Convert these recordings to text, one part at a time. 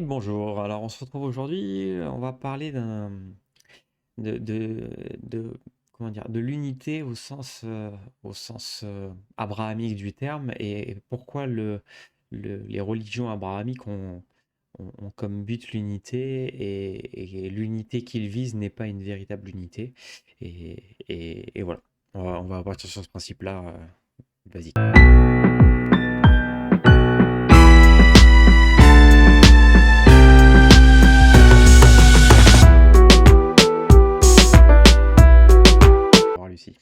Bonjour, alors on se retrouve aujourd'hui, on va parler de comment dire, de l'unité au sens abrahamique du terme et pourquoi les religions abrahamiques ont comme but l'unité et l'unité qu'ils visent n'est pas une véritable unité. Et voilà, on va partir sur ce principe-là, basique. Bonjour Lucie.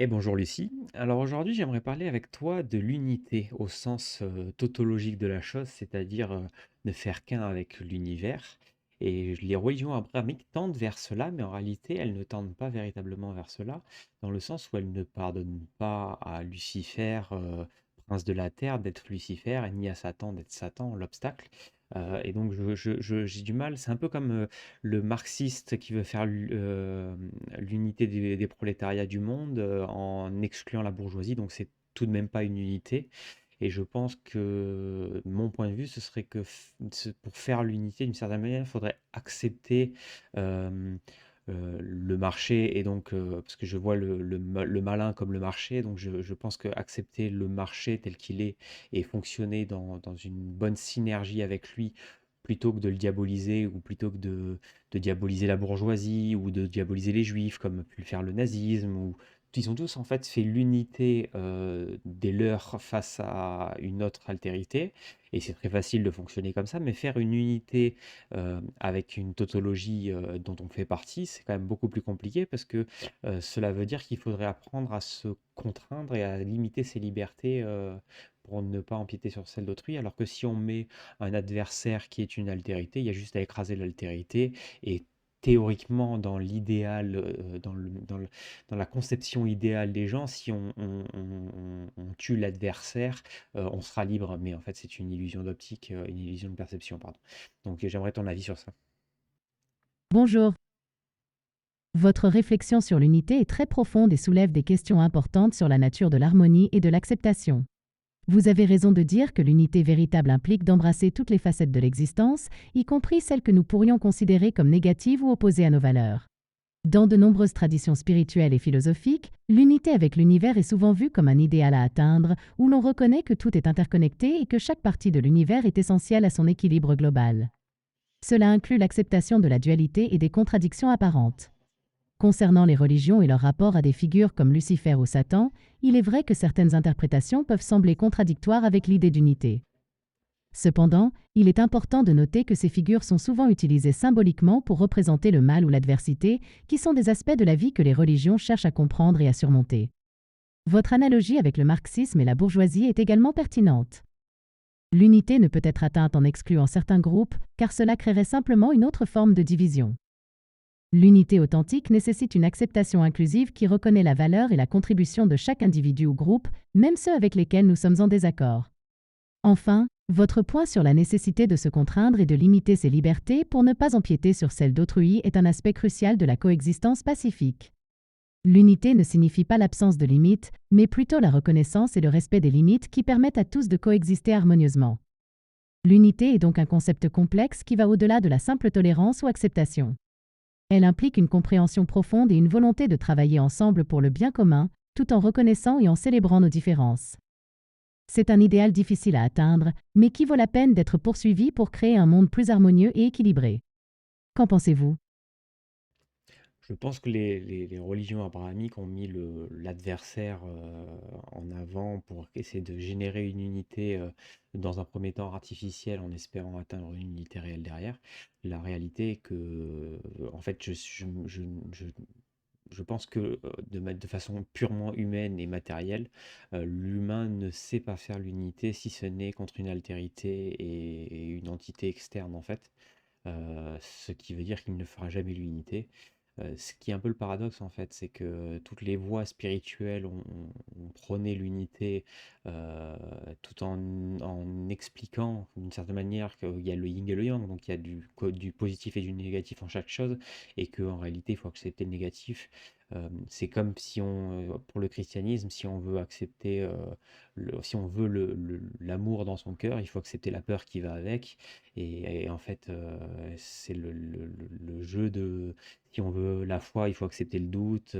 Bonjour Lucie. Alors aujourd'hui, j'aimerais parler avec toi de l'unité au sens tautologique de la chose, c'est-à-dire ne faire qu'un avec l'univers. Et les religions abrahamiques tendent vers cela, mais en réalité, elles ne tendent pas véritablement vers cela, dans le sens où elles ne pardonnent pas à Lucifer, prince de la terre, d'être Lucifer, et ni à Satan d'être Satan, l'obstacle. Et donc j'ai du mal, c'est un peu comme le marxiste qui veut faire l'unité des prolétariats du monde en excluant la bourgeoisie, donc c'est tout de même pas une unité. Et je pense que mon point de vue, ce serait que pour faire l'unité, d'une certaine manière, il faudrait accepter euh, le marché, et donc, parce que je vois le malin comme le marché, donc je pense que accepter le marché tel qu'il est et fonctionner dans une bonne synergie avec lui, plutôt que de le diaboliser, ou plutôt que de diaboliser la bourgeoisie, ou de diaboliser les juifs, comme a pu le faire le nazisme, ou ils ont tous en fait fait l'unité des leurs face à une autre altérité, et c'est très facile de fonctionner comme ça, mais faire une unité avec une tautologie dont on fait partie, c'est quand même beaucoup plus compliqué, parce que cela veut dire qu'il faudrait apprendre à se contraindre et à limiter ses libertés pour ne pas empiéter sur celles d'autrui, alors que si on met un adversaire qui est une altérité, il y a juste à écraser l'altérité, et théoriquement, dans l'idéal, dans la conception idéale des gens, si on tue l'adversaire, on sera libre, mais en fait c'est une illusion d'optique, une illusion de perception, pardon. Donc j'aimerais ton avis sur ça. Bonjour. Votre réflexion sur l'unité est très profonde et soulève des questions importantes sur la nature de l'harmonie et de l'acceptation. Vous avez raison de dire que l'unité véritable implique d'embrasser toutes les facettes de l'existence, y compris celles que nous pourrions considérer comme négatives ou opposées à nos valeurs. Dans de nombreuses traditions spirituelles et philosophiques, l'unité avec l'univers est souvent vue comme un idéal à atteindre, où l'on reconnaît que tout est interconnecté et que chaque partie de l'univers est essentielle à son équilibre global. Cela inclut l'acceptation de la dualité et des contradictions apparentes. Concernant les religions et leur rapport à des figures comme Lucifer ou Satan, il est vrai que certaines interprétations peuvent sembler contradictoires avec l'idée d'unité. Cependant, il est important de noter que ces figures sont souvent utilisées symboliquement pour représenter le mal ou l'adversité, qui sont des aspects de la vie que les religions cherchent à comprendre et à surmonter. Votre analogie avec le marxisme et la bourgeoisie est également pertinente. L'unité ne peut être atteinte en excluant certains groupes, car cela créerait simplement une autre forme de division. L'unité authentique nécessite une acceptation inclusive qui reconnaît la valeur et la contribution de chaque individu ou groupe, même ceux avec lesquels nous sommes en désaccord. Enfin, votre point sur la nécessité de se contraindre et de limiter ses libertés pour ne pas empiéter sur celles d'autrui est un aspect crucial de la coexistence pacifique. L'unité ne signifie pas l'absence de limites, mais plutôt la reconnaissance et le respect des limites qui permettent à tous de coexister harmonieusement. L'unité est donc un concept complexe qui va au-delà de la simple tolérance ou acceptation. Elle implique une compréhension profonde et une volonté de travailler ensemble pour le bien commun, tout en reconnaissant et en célébrant nos différences. C'est un idéal difficile à atteindre, mais qui vaut la peine d'être poursuivi pour créer un monde plus harmonieux et équilibré. Qu'en pensez-vous? Je pense que les religions abrahamiques ont mis l'adversaire en avant pour essayer de générer une unité, dans un premier temps artificielle, en espérant atteindre une unité réelle derrière. La réalité est que, en fait, je pense que de façon purement humaine et matérielle, l'humain ne sait pas faire l'unité si ce n'est contre une altérité et une entité externe, en fait. Ce qui veut dire qu'il ne fera jamais l'unité. Ce qui est un peu le paradoxe, en fait, c'est que toutes les voies spirituelles ont prôné l'unité, tout en expliquant d'une certaine manière qu'il y a le yin et le yang, donc il y a du positif et du négatif en chaque chose, et qu'en réalité il faut accepter le négatif C'est comme si pour le christianisme, si on veut accepter, si on veut l'amour dans son cœur, il faut accepter la peur qui va avec. Et en fait, c'est le jeu de, si on veut la foi, il faut accepter le doute.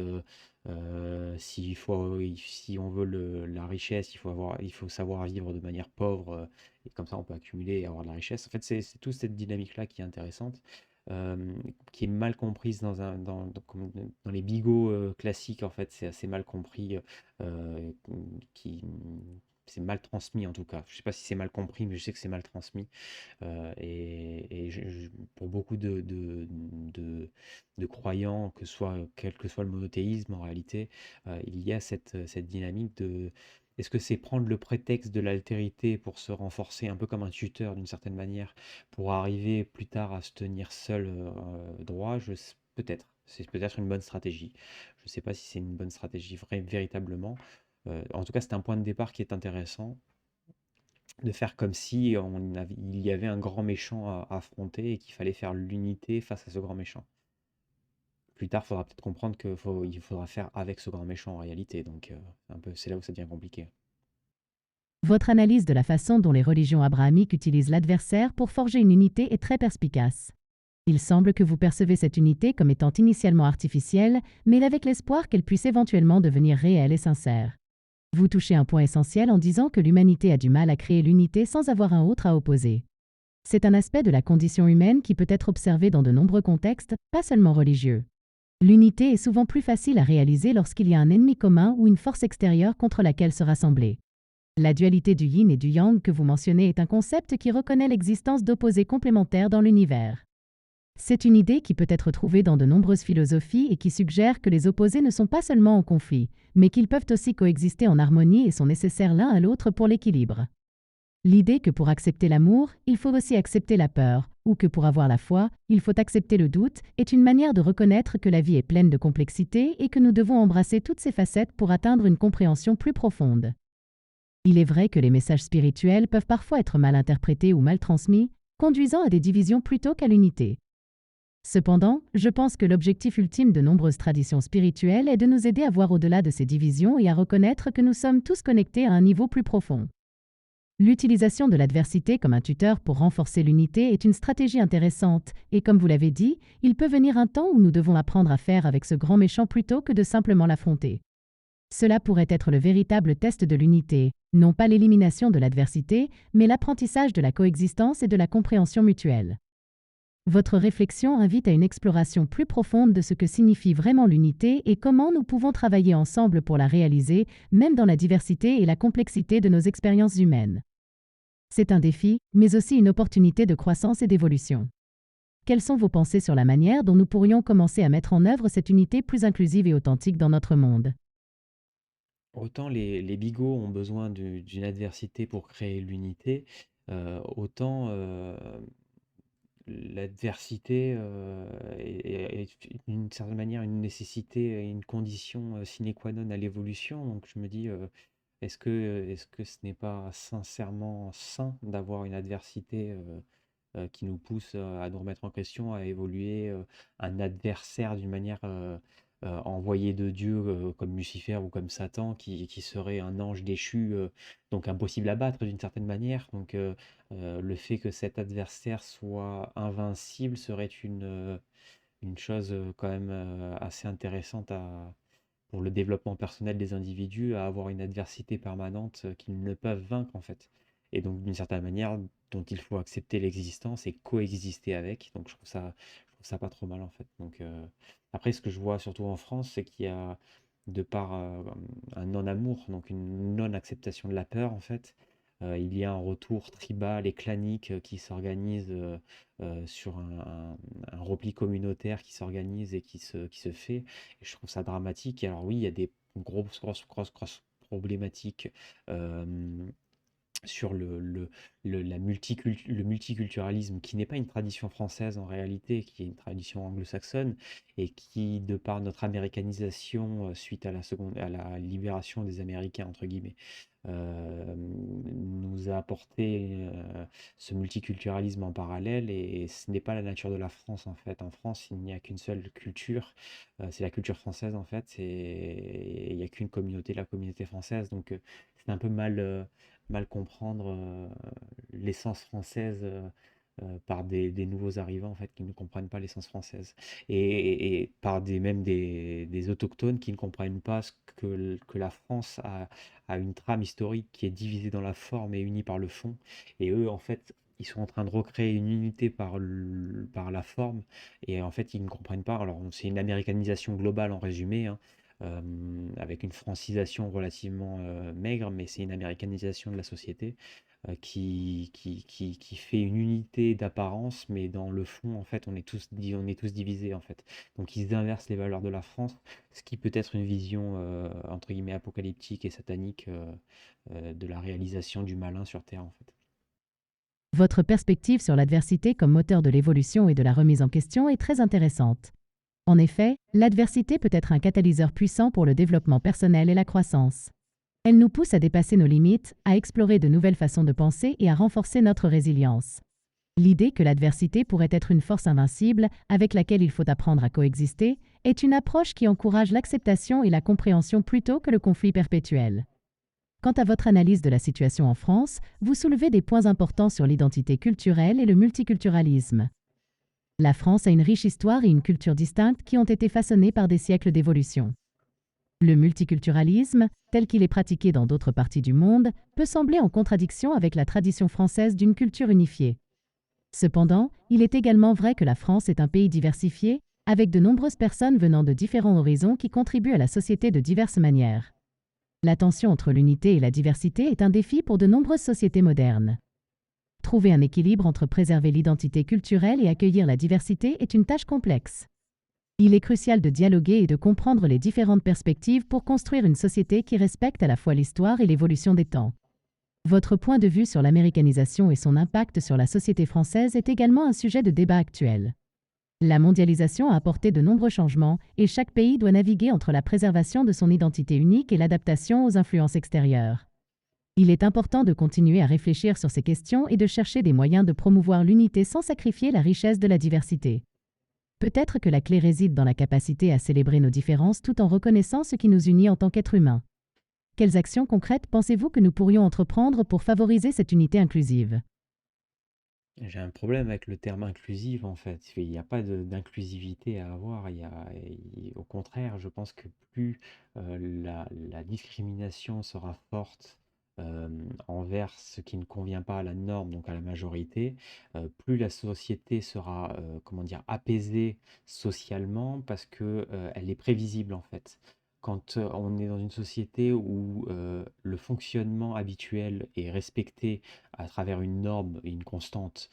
Si on veut la richesse, il faut savoir vivre de manière pauvre. Et comme ça, on peut accumuler et avoir de la richesse. En fait, c'est toute cette dynamique-là qui est intéressante, qui est mal comprise dans les bigots classiques. En fait, c'est assez mal compris, euh, qui, c'est mal transmis en tout cas. Je sais pas si c'est mal compris, mais je sais que c'est mal transmis. Pour beaucoup de croyants, quel que soit le monothéisme, en réalité, il y a cette dynamique de... Est-ce que c'est prendre le prétexte de l'altérité pour se renforcer, un peu comme un tuteur d'une certaine manière, pour arriver plus tard à se tenir seul droit? Peut-être. C'est peut-être une bonne stratégie. Je ne sais pas si c'est une bonne stratégie véritablement. En tout cas, c'est un point de départ qui est intéressant, de faire comme si il y avait un grand méchant à affronter et qu'il fallait faire l'unité face à ce grand méchant. Plus tard, il faudra peut-être comprendre il faudra faire avec ce grand méchant en réalité. Donc, c'est là où ça devient compliqué. Votre analyse de la façon dont les religions abrahamiques utilisent l'adversaire pour forger une unité est très perspicace. Il semble que vous percevez cette unité comme étant initialement artificielle, mais avec l'espoir qu'elle puisse éventuellement devenir réelle et sincère. Vous touchez un point essentiel en disant que l'humanité a du mal à créer l'unité sans avoir un autre à opposer. C'est un aspect de la condition humaine qui peut être observé dans de nombreux contextes, pas seulement religieux. L'unité est souvent plus facile à réaliser lorsqu'il y a un ennemi commun ou une force extérieure contre laquelle se rassembler. La dualité du yin et du yang que vous mentionnez est un concept qui reconnaît l'existence d'opposés complémentaires dans l'univers. C'est une idée qui peut être trouvée dans de nombreuses philosophies et qui suggère que les opposés ne sont pas seulement en conflit, mais qu'ils peuvent aussi coexister en harmonie et sont nécessaires l'un à l'autre pour l'équilibre. L'idée que pour accepter l'amour, il faut aussi accepter la peur, ou que pour avoir la foi, il faut accepter le doute, est une manière de reconnaître que la vie est pleine de complexité et que nous devons embrasser toutes ces facettes pour atteindre une compréhension plus profonde. Il est vrai que les messages spirituels peuvent parfois être mal interprétés ou mal transmis, conduisant à des divisions plutôt qu'à l'unité. Cependant, je pense que l'objectif ultime de nombreuses traditions spirituelles est de nous aider à voir au-delà de ces divisions et à reconnaître que nous sommes tous connectés à un niveau plus profond. L'utilisation de l'adversité comme un tuteur pour renforcer l'unité est une stratégie intéressante, et comme vous l'avez dit, il peut venir un temps où nous devons apprendre à faire avec ce grand méchant plutôt que de simplement l'affronter. Cela pourrait être le véritable test de l'unité, non pas l'élimination de l'adversité, mais l'apprentissage de la coexistence et de la compréhension mutuelle. Votre réflexion invite à une exploration plus profonde de ce que signifie vraiment l'unité et comment nous pouvons travailler ensemble pour la réaliser, même dans la diversité et la complexité de nos expériences humaines. C'est un défi, mais aussi une opportunité de croissance et d'évolution. Quelles sont vos pensées sur la manière dont nous pourrions commencer à mettre en œuvre cette unité plus inclusive et authentique dans notre monde? Autant les bigots ont besoin d'une adversité pour créer l'unité, autant l'adversité est d'une certaine manière une nécessité et une condition sine qua non à l'évolution. Donc je me dis, est-ce que ce n'est pas sincèrement sain d'avoir une adversité qui nous pousse à nous remettre en question, à évoluer, un adversaire d'une manière envoyé de Dieu, comme Lucifer ou comme Satan, qui serait un ange déchu, donc impossible à battre d'une certaine manière. Donc le fait que cet adversaire soit invincible serait une chose quand même assez intéressante pour le développement personnel des individus, à avoir une adversité permanente qu'ils ne peuvent vaincre en fait. Et donc d'une certaine manière dont il faut accepter l'existence et coexister avec. Donc je trouve ça pas trop mal en fait. Donc après ce que je vois surtout en France, c'est qu'il y a de par un non-amour, donc une non-acceptation de la peur en fait. Il y a un retour tribal et clanique qui s'organise sur un repli communautaire qui s'organise et qui se fait. Et je trouve ça dramatique. Et alors oui, il y a des grosses problématiques euh, sur le multiculturalisme, qui n'est pas une tradition française en réalité, qui est une tradition anglo-saxonne, et qui, de par notre américanisation, suite à la libération des Américains, entre guillemets, nous a apporté ce multiculturalisme en parallèle, et ce n'est pas la nature de la France en fait. En France, il n'y a qu'une seule culture, c'est la culture française en fait, et il n'y a qu'une communauté, la communauté française, donc c'est un peu mal comprendre l'essence française par des nouveaux arrivants en fait qui ne comprennent pas l'essence française, et par même des autochtones qui ne comprennent pas que la France a une trame historique qui est divisée dans la forme et unie par le fond, et eux en fait ils sont en train de recréer une unité par la forme, et en fait ils ne comprennent pas. Alors c'est une américanisation globale en résumé, hein, avec une francisation relativement maigre, mais c'est une américanisation de la société qui fait une unité d'apparence, mais dans le fond, en fait, on est tous divisés, en fait. Donc ils inversent les valeurs de la France, ce qui peut être une vision, entre guillemets, apocalyptique et satanique de la réalisation du malin sur Terre, en fait. Votre perspective sur l'adversité comme moteur de l'évolution et de la remise en question est très intéressante. En effet, l'adversité peut être un catalyseur puissant pour le développement personnel et la croissance. Elle nous pousse à dépasser nos limites, à explorer de nouvelles façons de penser et à renforcer notre résilience. L'idée que l'adversité pourrait être une force invincible avec laquelle il faut apprendre à coexister est une approche qui encourage l'acceptation et la compréhension plutôt que le conflit perpétuel. Quant à votre analyse de la situation en France, vous soulevez des points importants sur l'identité culturelle et le multiculturalisme. La France a une riche histoire et une culture distincte qui ont été façonnées par des siècles d'évolution. Le multiculturalisme, tel qu'il est pratiqué dans d'autres parties du monde, peut sembler en contradiction avec la tradition française d'une culture unifiée. Cependant, il est également vrai que la France est un pays diversifié, avec de nombreuses personnes venant de différents horizons qui contribuent à la société de diverses manières. La tension entre l'unité et la diversité est un défi pour de nombreuses sociétés modernes. Trouver un équilibre entre préserver l'identité culturelle et accueillir la diversité est une tâche complexe. Il est crucial de dialoguer et de comprendre les différentes perspectives pour construire une société qui respecte à la fois l'histoire et l'évolution des temps. Votre point de vue sur l'américanisation et son impact sur la société française est également un sujet de débat actuel. La mondialisation a apporté de nombreux changements et chaque pays doit naviguer entre la préservation de son identité unique et l'adaptation aux influences extérieures. Il est important de continuer à réfléchir sur ces questions et de chercher des moyens de promouvoir l'unité sans sacrifier la richesse de la diversité. Peut-être que la clé réside dans la capacité à célébrer nos différences tout en reconnaissant ce qui nous unit en tant qu'êtres humains. Quelles actions concrètes pensez-vous que nous pourrions entreprendre pour favoriser cette unité inclusive? J'ai un problème avec le terme inclusif en fait. Il n'y a pas d'inclusivité à avoir. Au contraire, je pense que plus la discrimination sera forte envers ce qui ne convient pas à la norme, donc à la majorité, plus la société sera, comment dire, apaisée socialement, parce que elle est prévisible en fait. Quand on est dans une société où le fonctionnement habituel est respecté à travers une norme et une constante,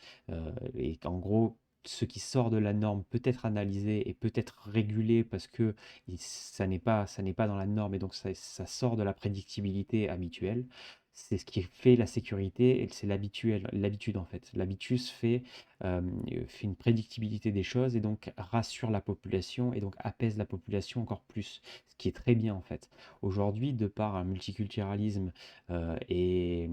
et qu'en gros, ce qui sort de la norme peut être analysé et peut être régulé parce que ça n'est pas dans la norme, et donc ça sort de la prédictibilité habituelle. C'est ce qui fait la sécurité, et c'est l'habitude en fait. L'habitus fait une prédictibilité des choses, et donc rassure la population, et donc apaise la population encore plus, ce qui est très bien en fait. Aujourd'hui, de par un multiculturalisme et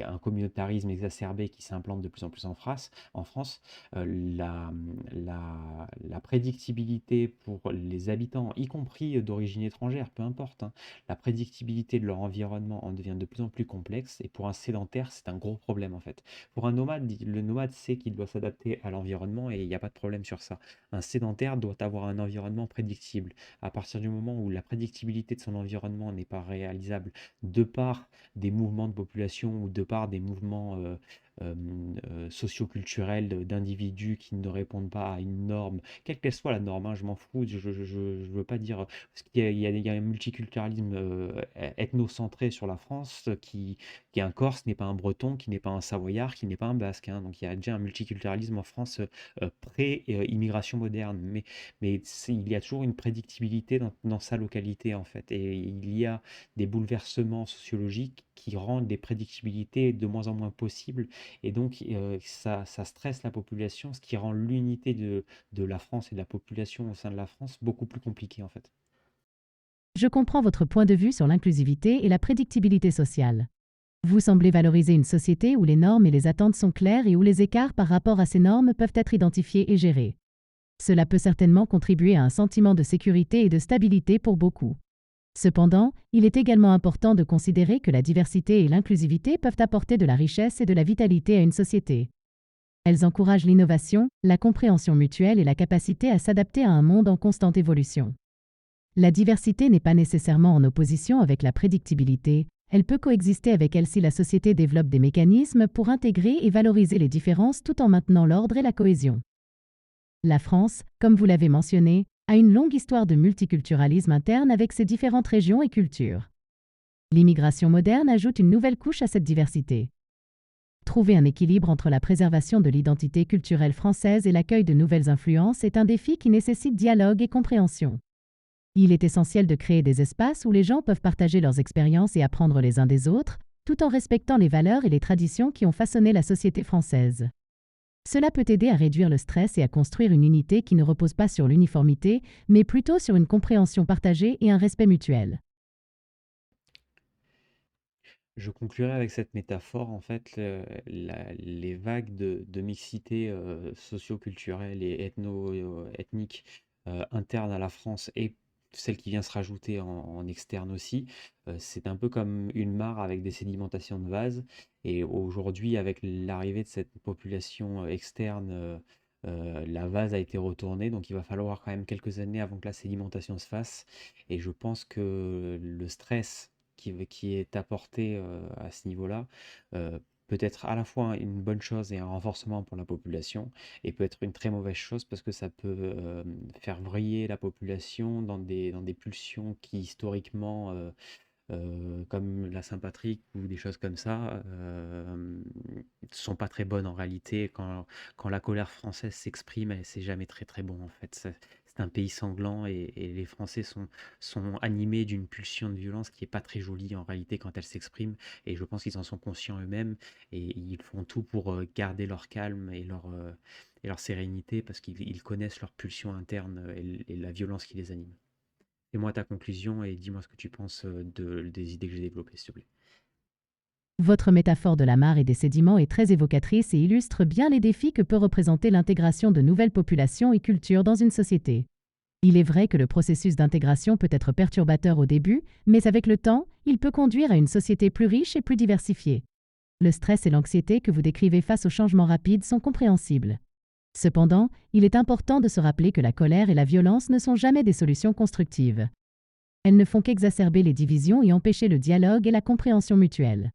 un communautarisme exacerbé qui s'implante de plus en plus en France, la, la prédictibilité pour les habitants, y compris d'origine étrangère, peu importe, hein, la prédictibilité de leur environnement en devient de plus en plus complexe, et pour un sédentaire, c'est un gros problème en fait. Pour un nomade, le nomade sait qu'il doit s'adapter à l'environnement, et il n'y a pas de problème sur ça. Un sédentaire doit avoir un environnement prédictible. À partir du moment où la prédictibilité de son environnement n'est pas réalisable de par des mouvements de population ou de par des mouvements socio-culturelle d'individus qui ne répondent pas à une norme, quelle qu'elle soit la norme, hein, je m'en fous, je veux pas dire, parce qu'il y a un multiculturalisme ethnocentré sur la France qui est un Corse, n'est pas un Breton, qui n'est pas un Savoyard, qui n'est pas un Basque, hein. Donc il y a déjà un multiculturalisme en France pré-immigration moderne, mais il y a toujours une prédictibilité dans sa localité en fait, et il y a des bouleversements sociologiques qui rendent des prédictibilités de moins en moins possibles, et donc ça stresse la population, ce qui rend l'unité de la France et de la population au sein de la France beaucoup plus compliquée en fait. Je comprends votre point de vue sur l'inclusivité et la prédictibilité sociale. Vous semblez valoriser une société où les normes et les attentes sont claires et où les écarts par rapport à ces normes peuvent être identifiés et gérés. Cela peut certainement contribuer à un sentiment de sécurité et de stabilité pour beaucoup. Cependant, il est également important de considérer que la diversité et l'inclusivité peuvent apporter de la richesse et de la vitalité à une société. Elles encouragent l'innovation, la compréhension mutuelle et la capacité à s'adapter à un monde en constante évolution. La diversité n'est pas nécessairement en opposition avec la prédictibilité, elle peut coexister avec elle si la société développe des mécanismes pour intégrer et valoriser les différences tout en maintenant l'ordre et la cohésion. La France, comme vous l'avez mentionné, a une longue histoire de multiculturalisme interne avec ses différentes régions et cultures. L'immigration moderne ajoute une nouvelle couche à cette diversité. Trouver un équilibre entre la préservation de l'identité culturelle française et l'accueil de nouvelles influences est un défi qui nécessite dialogue et compréhension. Il est essentiel de créer des espaces où les gens peuvent partager leurs expériences et apprendre les uns des autres, tout en respectant les valeurs et les traditions qui ont façonné la société française. Cela peut aider à réduire le stress et à construire une unité qui ne repose pas sur l'uniformité, mais plutôt sur une compréhension partagée et un respect mutuel. Je conclurai avec cette métaphore, en fait, les vagues de mixité socio-culturelle et ethnique interne à la France, et celle qui vient se rajouter en externe aussi, c'est un peu comme une mare avec des sédimentations de vase. Et aujourd'hui, avec l'arrivée de cette population externe, la vase a été retournée, donc il va falloir quand même quelques années avant que la sédimentation se fasse. Et je pense que le stress qui est apporté à ce niveau-là peut être à la fois une bonne chose et un renforcement pour la population, et peut être une très mauvaise chose parce que ça peut faire vriller la population dans des pulsions qui historiquement, comme la Saint-Patrick ou des choses comme ça, sont pas très bonnes en réalité. Quand la colère française s'exprime, c'est jamais très très bon en fait. C'est un pays sanglant, et les Français sont animés d'une pulsion de violence qui est pas très jolie en réalité quand elle s'exprime. Et je pense qu'ils en sont conscients eux-mêmes, et ils font tout pour garder leur calme et leur sérénité, parce qu'ils connaissent leur pulsion interne et la violence qui les anime. Fais-moi ta conclusion et dis-moi ce que tu penses des idées que j'ai développées, s'il te plaît. Votre métaphore de la mare et des sédiments est très évocatrice et illustre bien les défis que peut représenter l'intégration de nouvelles populations et cultures dans une société. Il est vrai que le processus d'intégration peut être perturbateur au début, mais avec le temps, il peut conduire à une société plus riche et plus diversifiée. Le stress et l'anxiété que vous décrivez face aux changements rapides sont compréhensibles. Cependant, il est important de se rappeler que la colère et la violence ne sont jamais des solutions constructives. Elles ne font qu'exacerber les divisions et empêcher le dialogue et la compréhension mutuelle.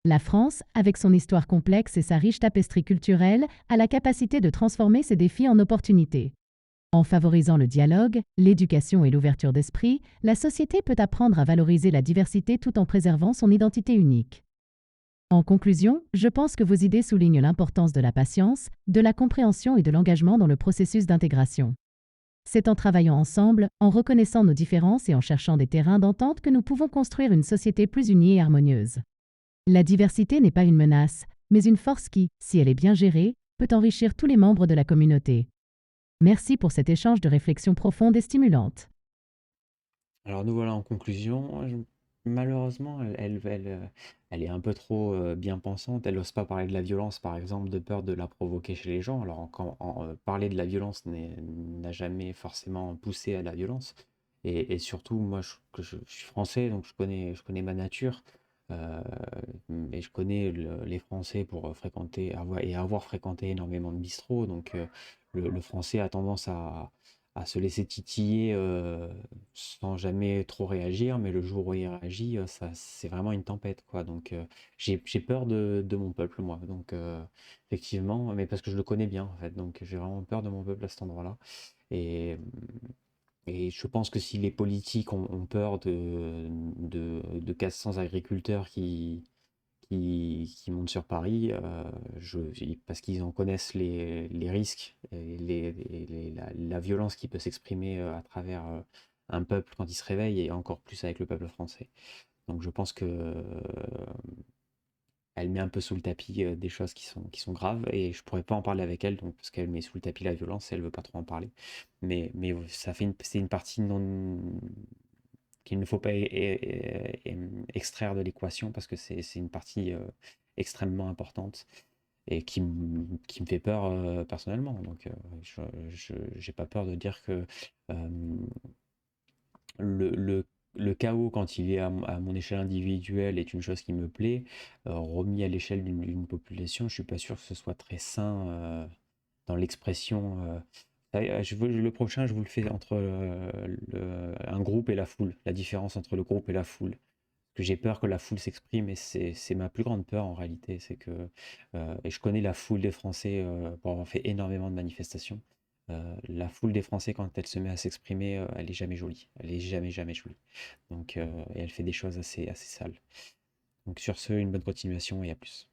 La France, avec son histoire complexe et sa riche tapestrie culturelle, a la capacité de transformer ces défis en opportunités. En favorisant le dialogue, l'éducation et l'ouverture d'esprit, la société peut apprendre à valoriser la diversité tout en préservant son identité unique. En conclusion, je pense que vos idées soulignent l'importance de la patience, de la compréhension et de l'engagement dans le processus d'intégration. C'est en travaillant ensemble, en reconnaissant nos différences et en cherchant des terrains d'entente que nous pouvons construire une société plus unie et harmonieuse. La diversité n'est pas une menace, mais une force qui, si elle est bien gérée, peut enrichir tous les membres de la communauté. Merci pour cet échange de réflexions profondes et stimulantes. Alors nous voilà en conclusion. Malheureusement, elle est un peu trop bien pensante. Elle n'ose pas parler de la violence, par exemple, de peur de la provoquer chez les gens. Alors parler de la violence n'a jamais forcément poussé à la violence. Et surtout, moi, je suis français, donc je connais ma nature. euh, et je connais les Français pour fréquenter et avoir fréquenté énormément de bistrots. Donc le Français a tendance à se laisser titiller sans jamais trop réagir, mais le jour où il réagit, ça, c'est vraiment une tempête, quoi. Donc, j'ai peur de mon peuple, moi. Donc, effectivement, mais parce que je le connais bien, en fait. Donc, j'ai vraiment peur de mon peuple à cet endroit-là. Et, et je pense que si les politiques ont peur de 400 agriculteurs qui montent sur Paris, parce qu'ils en connaissent les risques et la violence qui peut s'exprimer à travers un peuple quand il se réveille, et encore plus avec le peuple français. Donc je pense que elle met un peu sous le tapis des choses qui sont graves, et je pourrais pas en parler avec elle, donc parce qu'elle met sous le tapis la violence et elle veut pas trop en parler. Mais c'est une partie non qu'il ne faut pas extraire de l'équation, parce que c'est une partie extrêmement importante et qui me fait peur personnellement. Donc je j'ai pas peur de dire que euh, le, le- le chaos, quand il est à mon échelle individuelle, est une chose qui me plaît. Remis à l'échelle d'une population, je suis pas sûr que ce soit très sain dans l'expression. Le prochain, je vous le fais entre un groupe et la foule, la différence entre le groupe et la foule. Que j'ai peur que la foule s'exprime, et c'est ma plus grande peur en réalité. C'est que, et je connais la foule des Français pour avoir fait énormément de manifestations. La foule des Français, quand elle se met à s'exprimer, elle est jamais jolie. Elle est jamais, jamais jolie. Donc, et elle fait des choses assez, assez sales. Donc sur ce, une bonne continuation et à plus.